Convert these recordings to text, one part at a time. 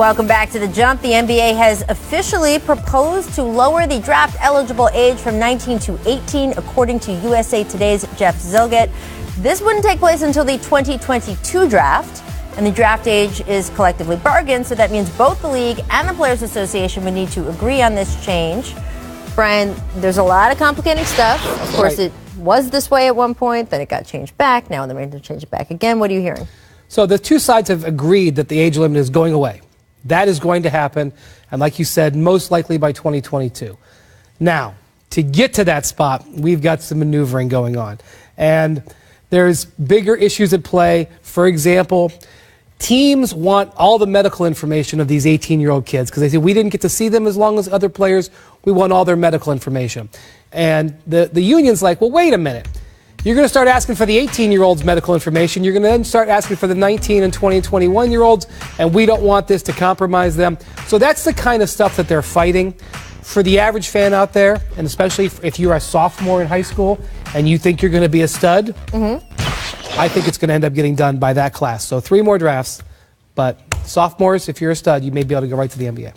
Welcome back to The Jump. The NBA has officially proposed to lower the draft-eligible age from 19 to 18, according to USA Today's Jeff Zillgett. This wouldn't take place until the 2022 draft, and the draft age is collectively bargained, so that means both the league and the Players Association would need to agree on this change. Brian, there's a lot of complicating stuff. Of course, it was this way at one point, then it got changed back. Now they're going to change it back again. What are you hearing? So the two sides have agreed that the age limit is going away. That is going to happen, and like you said, most likely by 2022. Now, to get to that spot, we've got some maneuvering going on. And there's bigger issues at play. For example, teams want all the medical information of these 18-year-old kids because they say, we didn't get to see them as long as other players. We want all their medical information. And the union's like, well, wait a minute. You're going to start asking for the 18-year-olds' medical information. You're going to then start asking for the 19 and 20 and 21-year-olds, and we don't want this to compromise them. So that's the kind of stuff that they're fighting. For the average fan out there, and especially if you're a sophomore in high school and you think you're going to be a stud, I think it's going to end up getting done by that class. So 3 more drafts, but sophomores, if you're a stud, you may be able to go right to the NBA.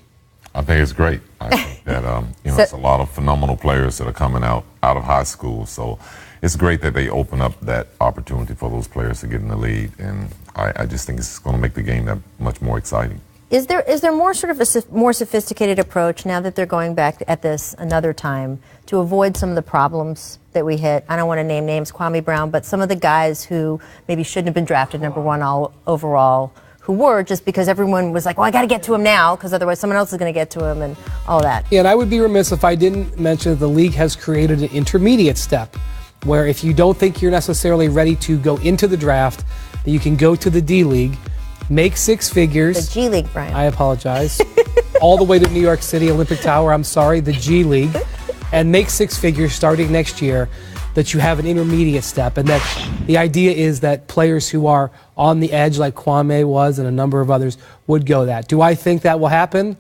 I think it's great. I think that it's a lot of phenomenal players that are coming out of high school. So it's great that they open up that opportunity for those players to get in the league, and I just think it's going to make the game that much more exciting. Is there more sort of a more sophisticated approach now that they're going back at this another time to avoid some of the problems that we hit? I don't want to name names, Kwame Brown, but some of the guys who maybe shouldn't have been drafted #1 overall, who were, just because everyone was like, well, I got to get to him now because otherwise someone else is going to get to him and all that. Yeah, and I would be remiss if I didn't mention that the league has created an intermediate step where if you don't think you're necessarily ready to go into the draft, you can go to the D-League, make 6 figures. The G-League, Brian. I apologize. All the way to New York City, Olympic Tower, I'm sorry, the G-League, and make 6 figures starting next year, that you have an intermediate step, and that the idea is that players who are on the edge, like Kwame was and a number of others, would go that. Do I think that will happen?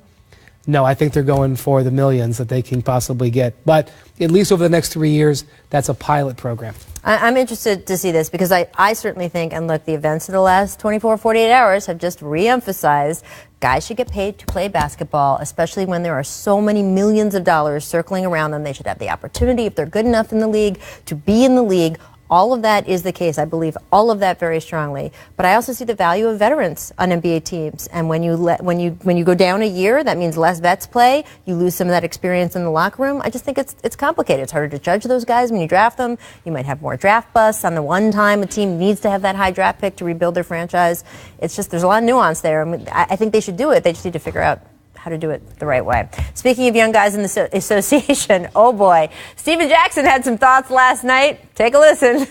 No, I think they're going for the millions that they can possibly get. But at least over the next 3 years, that's a pilot program. I'm interested to see this because I certainly think, and look, the events of the last 24, 48 hours have just re-emphasized guys should get paid to play basketball, especially when there are so many millions of dollars circling around them. They should have the opportunity, if they're good enough in the league, to be in the league. All of that is the case. I believe all of that very strongly. But I also see the value of veterans on NBA teams. And when you go down a year, that means less vets play. You lose some of that experience in the locker room. I just think it's complicated. It's harder to judge those guys when you draft them. You might have more draft busts on the one time a team needs to have that high draft pick to rebuild their franchise. It's just there's a lot of nuance there. I mean, I think they should do it. They just need to figure out how to do it the right way. Speaking of young guys in the association, oh boy, Stehen Jackson had some thoughts last night. Take a listen.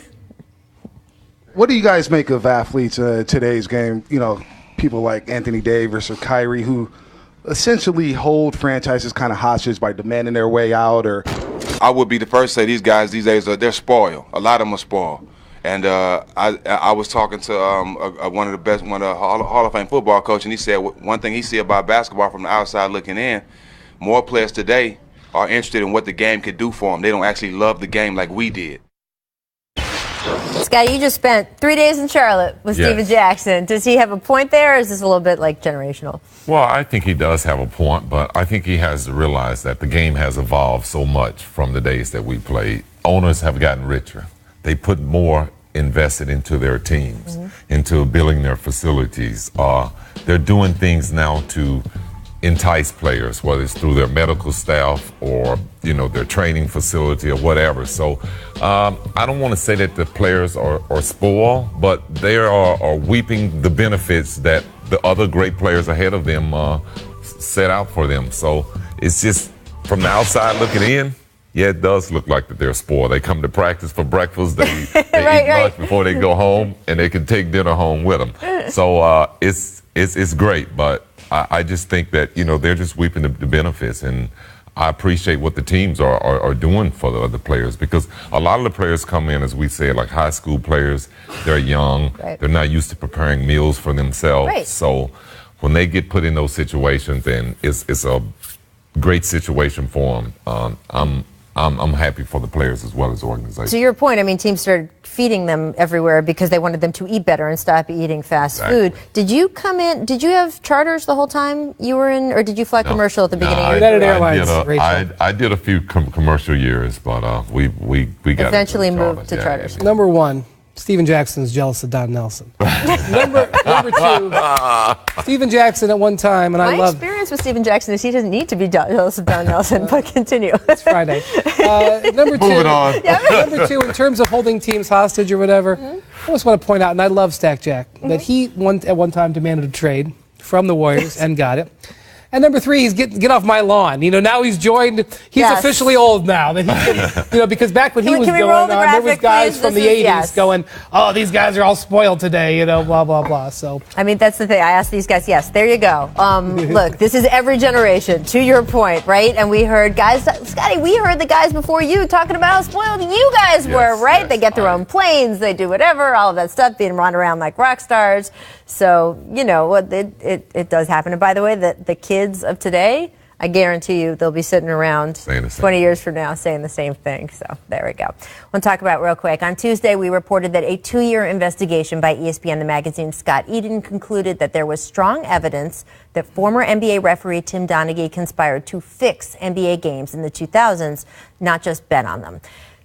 What do you guys make of athletes today's game? You know, people like Anthony Davis or Kyrie who essentially hold franchises kind of hostage by demanding their way out. Or I would be the first to say these guys these days they're spoiled. A lot of them are spoiled. And I was talking to one of the Hall of Fame football coach, and he said one thing he see about basketball from the outside looking in, more players today are interested in what the game could do for them. They don't actually love the game like we did. Scott, you just spent 3 days in Charlotte with Stehen Jackson. Does he have a point there, or is this a little bit like generational? Well, I think he does have a point, but I think he has to realize that the game has evolved so much from the days that we played. Owners have gotten richer. They put more invested into their teams, into building their facilities. They're doing things now to entice players, whether it's through their medical staff or, you know, their training facility or whatever. So I don't want to say that the players are spoiled, but they are reaping the benefits that the other great players ahead of them set out for them. So it's just from the outside looking in, yeah, it does look like that they're spoiled. They come to practice for breakfast, they eat lunch before they go home, and they can take dinner home with them. So it's great, but I just think that, you know, they're just reaping the benefits, and I appreciate what the teams are doing for the other players, because a lot of the players come in, as we say, like high school players. They're young. They're not used to preparing meals for themselves. So when they get put in those situations, then it's a great situation for them. I'm happy for the players as well as the organization. To your point, I mean, teams started feeding them everywhere because they wanted them to eat better and stop eating fast food. Did you come in? Did you have charters the whole time you were in, or did you fly commercial at the beginning? of your career? I did a few commercial years, but we got eventually moved to charters. Number one, Stephen Jackson is jealous of Don Nelson. number two, Stephen Jackson at one time, and My I love. My experience with Stephen Jackson is he doesn't need to be jealous of Don Nelson, but continue. It's Friday. Number two, Moving on. Number two, in terms of holding teams hostage or whatever, I just want to point out, and I love Stack Jack, that he at one time demanded a trade from the Warriors and got it. And number three, he's get off my lawn. You know, now he's joined. He's officially old now. That he can, you know, because back when he was going on, there was guys from the '80s going, "Oh, these guys are all spoiled today." You know, blah blah blah. So I mean, that's the thing. I asked these guys. Yes, there you go. Look, this is every generation. To your point, right? And we heard guys, Scotty. We heard the guys before you talking about how spoiled you guys were, right? Yes, they get their own planes, they do whatever, all of that stuff, being run around like rock stars. So you know what? It does happen. And by the way, the kids of today, I guarantee you they'll be sitting around 20 years from now saying the same thing. So there we go. We'll talk about it real quick. On Tuesday, we reported that a 2-year investigation by ESPN the magazine Scott Eden concluded that there was strong evidence that former NBA referee Tim Donaghy conspired to fix NBA games in the 2000s, not just bet on them.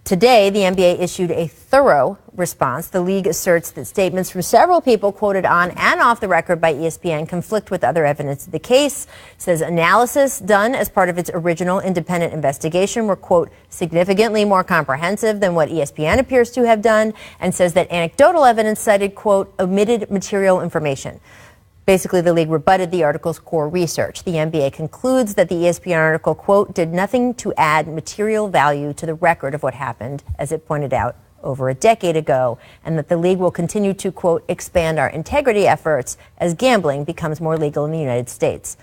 Today, the NBA issued a thorough response. The league asserts that statements from several people quoted on and off the record by ESPN conflict with other evidence of the case. It says analysis done as part of its original independent investigation were, quote, significantly more comprehensive than what ESPN appears to have done, and says that anecdotal evidence cited, quote, omitted material information. Basically, the league rebutted the article's core research. The NBA concludes that the ESPN article, quote, did nothing to add material value to the record of what happened, as it pointed out over a decade ago, and that the league will continue to, quote, expand our integrity efforts as gambling becomes more legal in the United States.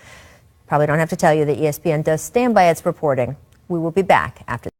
Probably don't have to tell you that ESPN does stand by its reporting. We will be back after